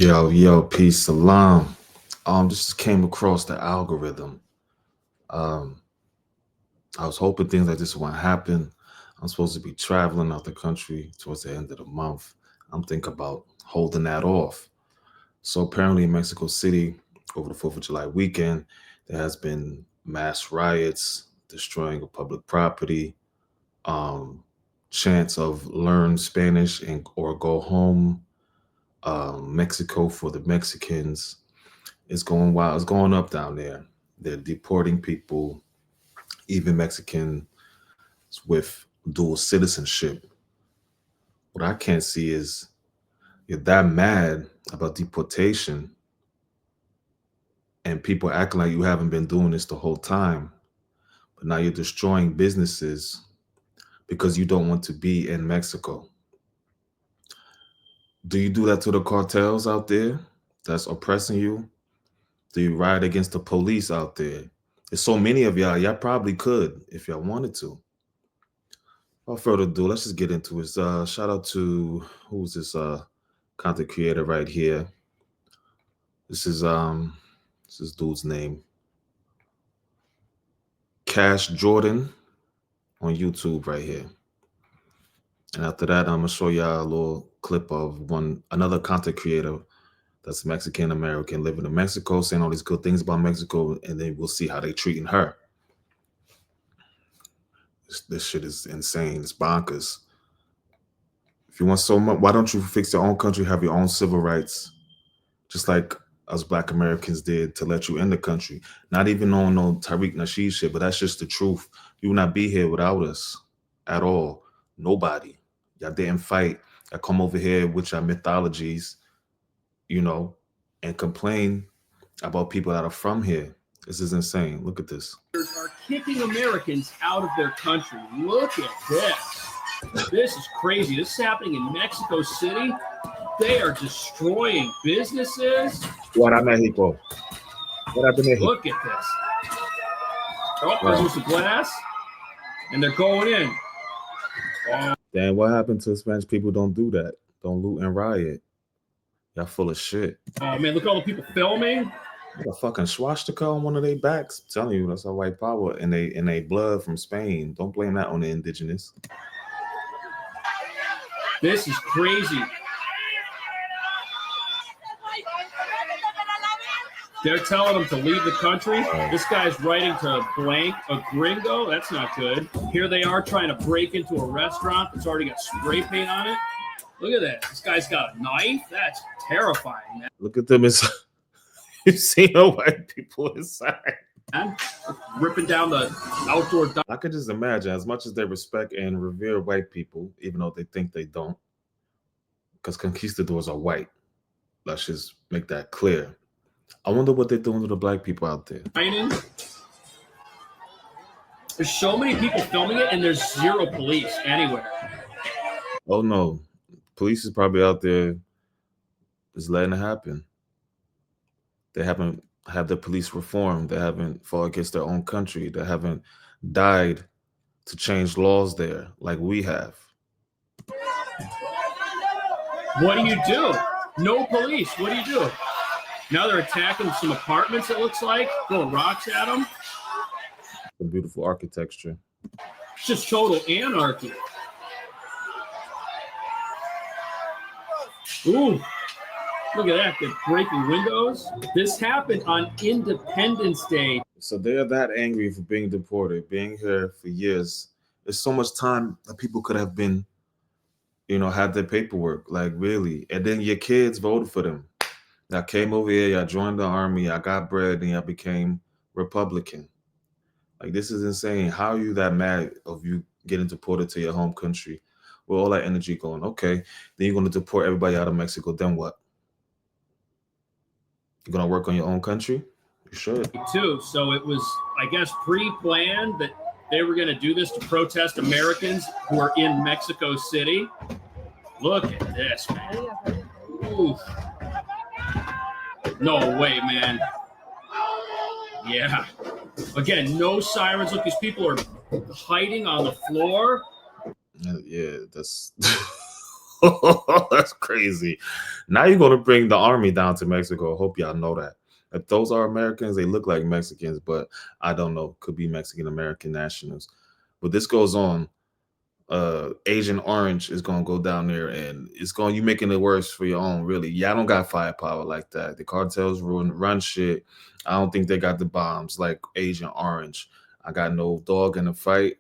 Yo, peace, salam. Just came across the algorithm. Um, I was hoping things like this wouldn't happen. I'm supposed to be traveling out the country towards the end of the month. I'm thinking about holding that off. So apparently in Mexico City, over the 4th of July weekend, there has been mass riots, destroying of public property, um, chants of learn Spanish and or go home, Mexico for the Mexicans. It's going wild. It's going up down there. They're deporting people, even Mexicans with dual citizenship. What I can't see is you're that mad about deportation and people acting like you haven't been doing this the whole time, but now you're destroying businesses because you don't want to be in Mexico. Do you do that to the cartels out there that's oppressing you? Do you ride against the police out there? There's so many of y'all. Y'all probably could if y'all wanted to. Without further ado, let's just get into it. Shout out to who's this content creator right here. This is this dude's name. Cash Jordan on YouTube right here. And after that, I'm gonna show y'all a little clip of another content creator that's Mexican American living in Mexico, saying all these good things about Mexico, and then we'll see how they treating her. This shit is insane. It's bonkers. If you want so much, why don't you fix your own country, have your own civil rights, just like us Black Americans did to let you in the country? Not even on no Tariq Nasheed shit, but that's just the truth. You would not be here without us at all. Nobody. Y'all didn't fight. I come over here with your mythologies, you know, and complain about people that are from here. This is insane. Look at this. Are kicking Americans out of their country. Look at this. This is crazy. This is happening in Mexico City. They are destroying businesses. What Mexico? What happened here? Look at this. Oh, there's some glass, and they're going in. Oh. Damn, what happened to Spanish people? Don't do that. Don't loot and riot. Y'all full of shit. Oh man, look at all the people filming. A fucking swastika on one of their backs. I'm telling you, that's a white power, and they blood from Spain. Don't blame that on the indigenous. This is crazy. They're telling them to leave the country. This guy's writing to blank a gringo. That's not good. Here they are trying to break into a restaurant that's already got spray paint on it. Look at that. This guy's got a knife. That's terrifying, man. Look at them inside. You see no white people inside. And ripping down the outdoor. I could just imagine, as much as they respect and revere white people, even though they think they don't, because conquistadors are white. Let's just make that clear. I wonder what they're doing to the Black people out there. There's so many people filming it, and there's zero police anywhere. Oh no, police is probably out there just letting it happen. They haven't had the police reform. They haven't fought against their own country. They haven't died to change laws there like we have. What do you do? No police. What do you do? Now they're attacking some apartments, it looks like, throwing rocks at them. The beautiful architecture. It's just total anarchy. Ooh. Look at that. They're breaking windows. This happened on Independence Day. So they're that angry for being deported, being here for years. There's so much time that people could have been, had their paperwork, like really. And then your kids voted for them. Y'all came over here, y'all joined the army, y'all got bread, and y'all became Republican. Like, this is insane. How are you that mad of you getting deported to your home country with all that energy going? Okay, then you're going to deport everybody out of Mexico. Then what? You're gonna work on your own country? You should. Too. So it was, I guess, pre-planned that they were gonna do this to protest Americans who are in Mexico City. Look at this, man. Oof. No way, man. Yeah. Again, no sirens. Look, these people are hiding on the floor. Yeah, that's That's crazy. Now you're gonna bring the army down to Mexico. Hope y'all know that. If those are Americans, they look like Mexicans, but I don't know. Could be Mexican American nationals. But this goes on. Agent Orange is gonna go down there, and it's going you making it worse for your own. Really, y'all don't got firepower like that. The cartels run shit. I don't think they got the bombs like Agent Orange. I got no dog in the fight.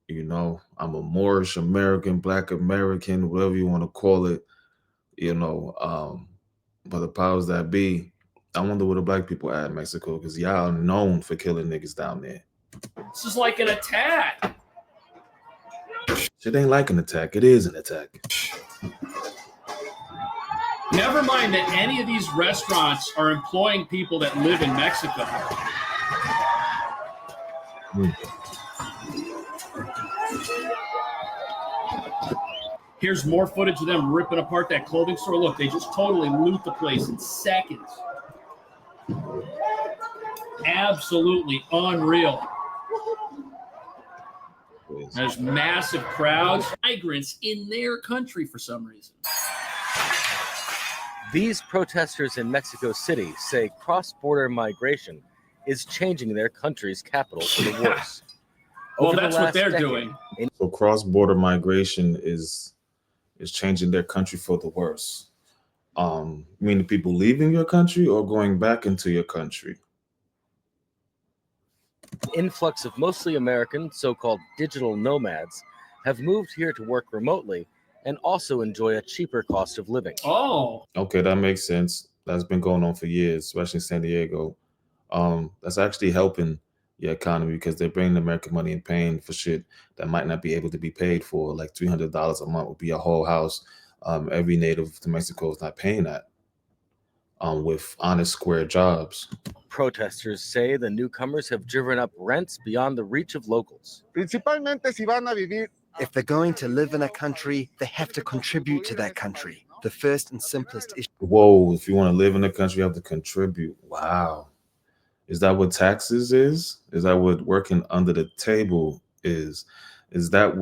You know, I'm a Moorish American, Black American, whatever you want to call it. You know, but the powers that be, I wonder where the black people at in Mexico, because y'all are known for killing niggas down there. This is like an attack. Shit ain't like an attack. It is an attack. Never mind that any of these restaurants are employing people that live in Mexico. Here's more footage of them ripping apart that clothing store. Look, they just totally loot the place in seconds. Absolutely unreal. There's massive crowds, migrants in their country for some reason. These protesters in Mexico City say cross-border migration is changing their country's capital for the worse. Well, that's what they're doing. So cross-border migration is changing their country for the worse. Meaning people leaving your country or going back into your country? Influx of mostly American so-called digital nomads have moved here to work remotely and also enjoy a cheaper cost of living. Oh, okay, that makes sense. That's been going on for years, especially in San Diego. That's actually helping your economy because they're bringing American money and paying for shit that might not be able to be paid for. Like $300 a month would be a whole house. Every native to Mexico is not paying that. With honest square jobs. Protesters say the newcomers have driven up rents beyond the reach of locals. Principalmente si van a vivir. If they're going to live in a country, they have to contribute to that country. The first and simplest issue. Whoa, if you want to live in a country, you have to contribute. Wow. Is that what taxes is? Is that what working under the table is? Is that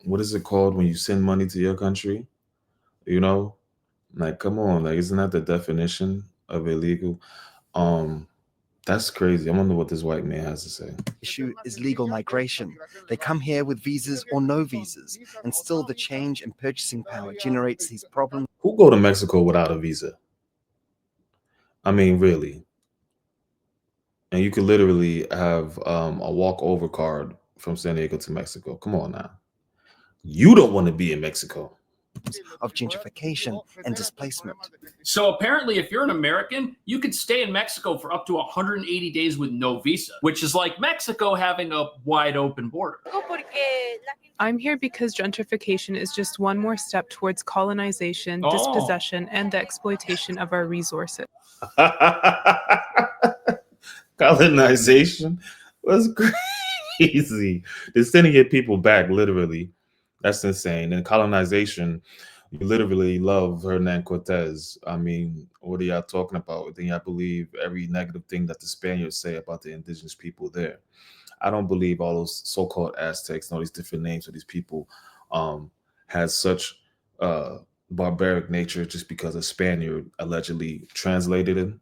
what is it called when you send money to your country? You know? Like, come on, like, isn't that the definition of illegal? That's crazy. I wonder what this white man has to say. Issue is legal migration. They come here with visas or no visas, and still the change in purchasing power generates these problems. Who go to Mexico without a visa? I mean, really. And you could literally have a walkover card from San Diego to Mexico. Come on now. You don't want to be in Mexico. Of gentrification and displacement. so apparently if you're an American, you could stay in Mexico for up to 180 days with no visa, which is like Mexico having a wide open border. I'm here because gentrification is just one more step towards colonization, dispossession, and the exploitation of our resources. Colonization was crazy. They're sending your people back, literally. That's insane. And colonization, you literally love Hernan Cortez. I mean, what are y'all talking about? Then y'all believe every negative thing that the Spaniards say about the indigenous people there. I don't believe all those so-called Aztecs and all these different names of these people had such barbaric nature just because a Spaniard allegedly translated it.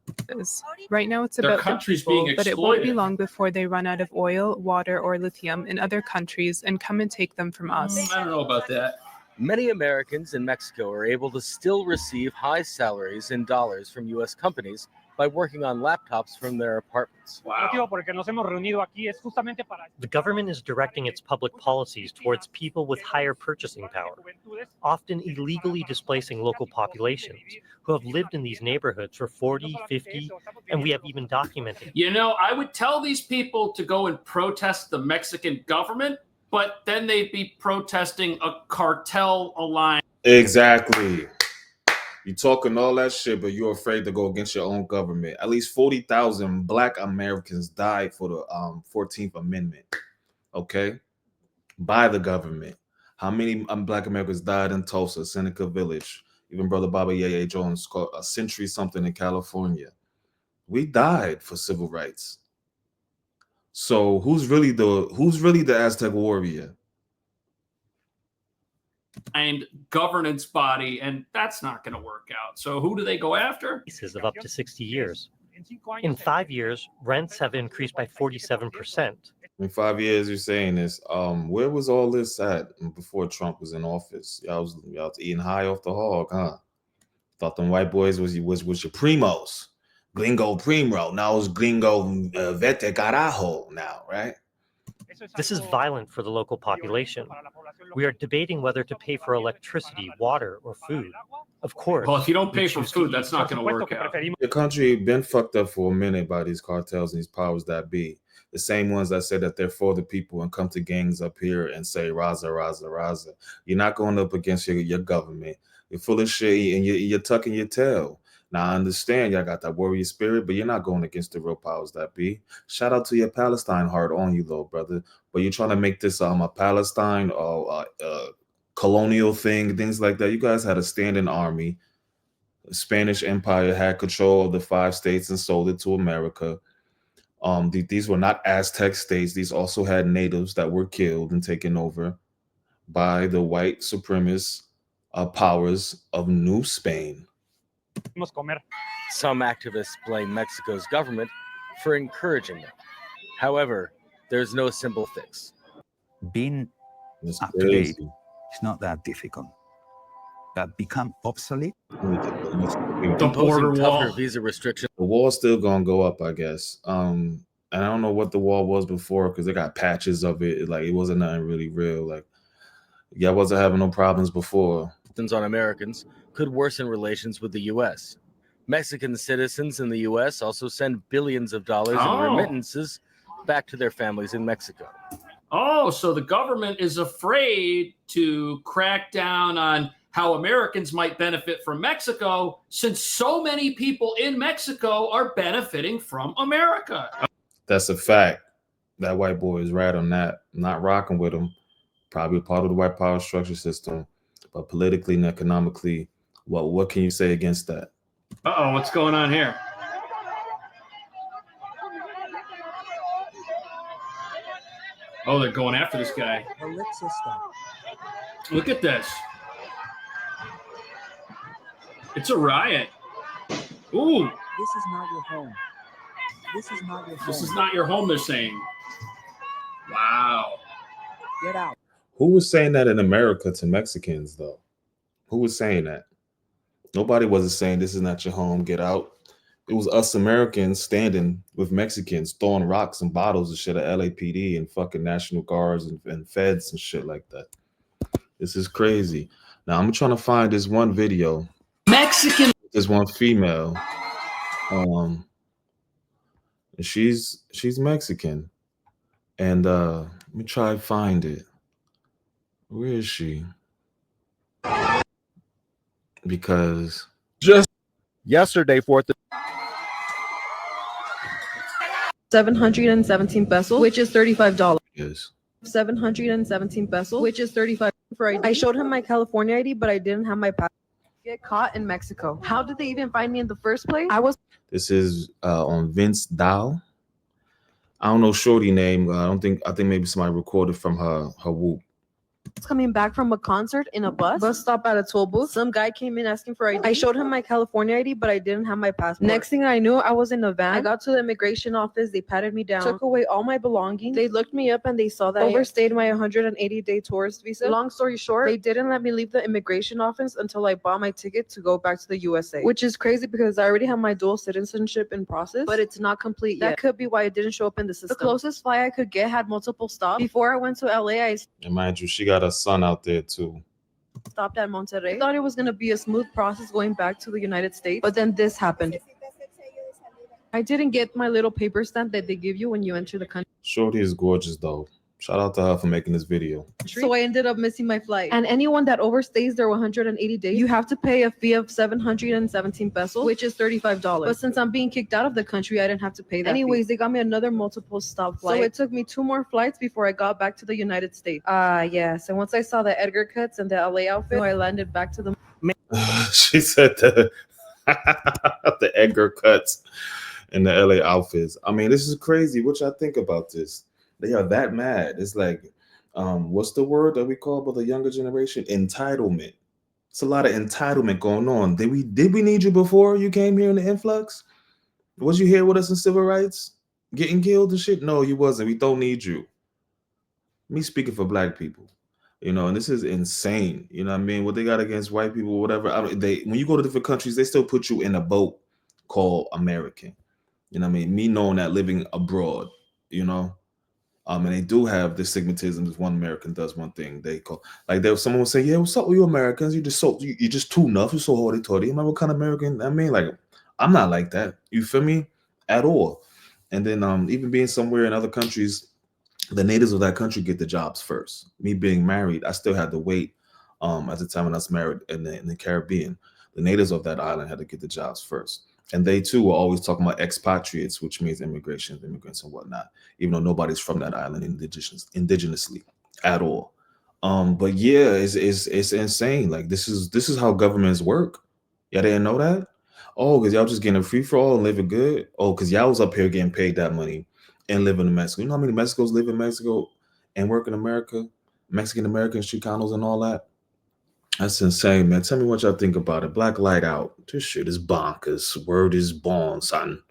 Right now it's Their about the country's people, being but it won't be exploited. long before they run out of oil, water, or lithium in other countries and come and take them from us. I don't know about that. Many Americans in Mexico are able to still receive high salaries in dollars from U.S. companies by working on laptops from their apartments. Wow. The government is directing its public policies towards people with higher purchasing power, often illegally displacing local populations who have lived in these neighborhoods for 40, 50, and we have even documented. You know, I would tell these people to go and protest the Mexican government, but then they'd be protesting a cartel alliance. Exactly. You're talking all that shit, but you're afraid to go against your own government. At least 40,000 Black Americans died for the 14th Amendment, okay? By the government. How many Black Americans died in Tulsa, Seneca Village? Even Brother Baba Yeye Jones called a century something in California. We died for civil rights. So who's really the Aztec warrior? governance body, and that's not going to work out. So who do they go after? Leases of up to 60 years. In 5 years, rents have increased by 47%. In 5 years, you're saying this. Where was all this at before Trump was in office? Y'all was eating high off the hog, huh? Thought them white boys was your primos, gringo primo. Now it's gringo vete carajo now, right? This is violent for the local population. We are debating whether to pay for electricity, water, or food. Of course. Well, if you don't pay for food, that's not going to work out. The country been fucked up for a minute by these cartels and these powers that be. The same ones that say that they're for the people and come to gangs up here and say raza, raza, raza. You're not going up against your government. You're full of shit and you're tucking your tail. Now, I understand y'all got that warrior spirit, but you're not going against the real powers that be. Shout out to your Palestine heart on you, little brother. But you're trying to make this a Palestine or colonial thing, things like that. You guys had a standing army. The Spanish Empire had control of the 5 states and sold it to America. These were not Aztec states. These also had natives that were killed and taken over by the white supremacist powers of New Spain. Some activists blame Mexico's government for encouraging them. However, there's no simple fix. Being It's up to date crazy. is not that difficult. But become obsolete. The Imposing border tougher wall. visa restrictions The wall's still gonna go up, I guess. And I don't know what the wall was before because they got patches of it. Like it wasn't nothing really real. Like y'all wasn't having no problems before. on Americans could worsen relations with the U.S. Mexican citizens in the U.S. also send billions of dollars in remittances back to their families in Mexico. Oh, so the government is afraid to crack down on how Americans might benefit from Mexico since so many people in Mexico are benefiting from America. That's a fact. That white boy is right on that. Not rocking with him. Probably part of the white power structure system. But politically and economically, what can you say against that? Uh-oh, what's going on here? Oh, they're going after this guy. Alexa, stop. Look at this. It's a riot. Ooh, This is not your home. This is not your home. this is not your home, they're saying. Wow. Get out. Who was saying that in America to Mexicans, though? Who was saying that? Nobody wasn't saying this is not your home, get out. It was us Americans standing with Mexicans, throwing rocks and bottles and shit at LAPD and fucking National Guards and feds and shit like that. This is crazy. Now, I'm trying to find this one video. Mexican. There's one female. And she's Mexican. And let me try to find it. Where is she? Because just yesterday, 4th of 717 pesos, which is $35. yes. 717 pesos, which is 35 for ID. I showed him my California ID, but I didn't have my passport. Get caught in Mexico. How did they even find me in the first place? This is on Vince Dow. I don't know shorty name. I think maybe somebody recorded from her whoop. coming back from a concert in a bus stop at a toll booth. Some guy came in asking for ID. I showed him my California ID, but I didn't have my passport. Next thing I knew, I was in a van. I got to the immigration office. They patted me down, took away all my belongings. They looked me up and they saw that I overstayed my 180-day tourist visa. Long story short, they didn't let me leave the immigration office until I bought my ticket to go back to the USA, which is crazy because I already have my dual citizenship in process, but it's not complete yet. That could be why it didn't show up in the system. The closest flight I could get had multiple stops. Before I went to LA, I And mind you, she got a son out there too. stopped at Monterrey. I thought it was going to be a smooth process going back to the United States, but then this happened. I didn't get my little paper stamp that they give you when you enter the country. Shorty is gorgeous though. Shout out to her for making this video. So I ended up missing my flight. And anyone that overstays their 180 days, you have to pay a fee of 717 pesos, which is $35. But since I'm being kicked out of the country, I didn't have to pay that. Anyways, they got me another multiple stop flight. So it took me 2 more flights before I got back to the United States. Yes. And once I saw the Edgar cuts and the LA outfit, I landed back to the She said the Edgar cuts and the LA outfits. I mean, this is crazy. What y'all think about this? They are that mad. It's like what's the word that we call by the younger generation? Entitlement. It's a lot of entitlement going on. Did we need you before you came here in the influx? Was you here with us in civil rights? Getting killed and shit? No, you wasn't. We don't need you. Me speaking for black people. And this is insane. You know what I mean? What they got against white people, whatever. When you go to different countries, they still put you in a boat called American. You know what I mean? Me knowing that living abroad, and they do have this stigmatism. If one American does one thing, they call someone will say, "Yeah, what's up with you Americans? You just too enough. You're so hoity toity." Am I what kind of American? I mean, like, I'm not like that. You feel me? At all. And then even being somewhere in other countries, the natives of that country get the jobs first. Me being married, I still had to wait. At the time when I was married in the Caribbean, the natives of that island had to get the jobs first. And they too were always talking about expatriates, which means immigrants and whatnot, even though nobody's from that island indigenously at all. But yeah, it's insane. Like this is how governments work. Y'all didn't know that? Oh, because y'all just getting a free for all and living good. Oh, because y'all was up here getting paid that money and living in Mexico. You know how many Mexicans live in Mexico and work in America? Mexican Americans, Chicanos, and all that. That's insane, man. Tell me what y'all think about it. Black light out. This shit is bonkers. Word is born, son.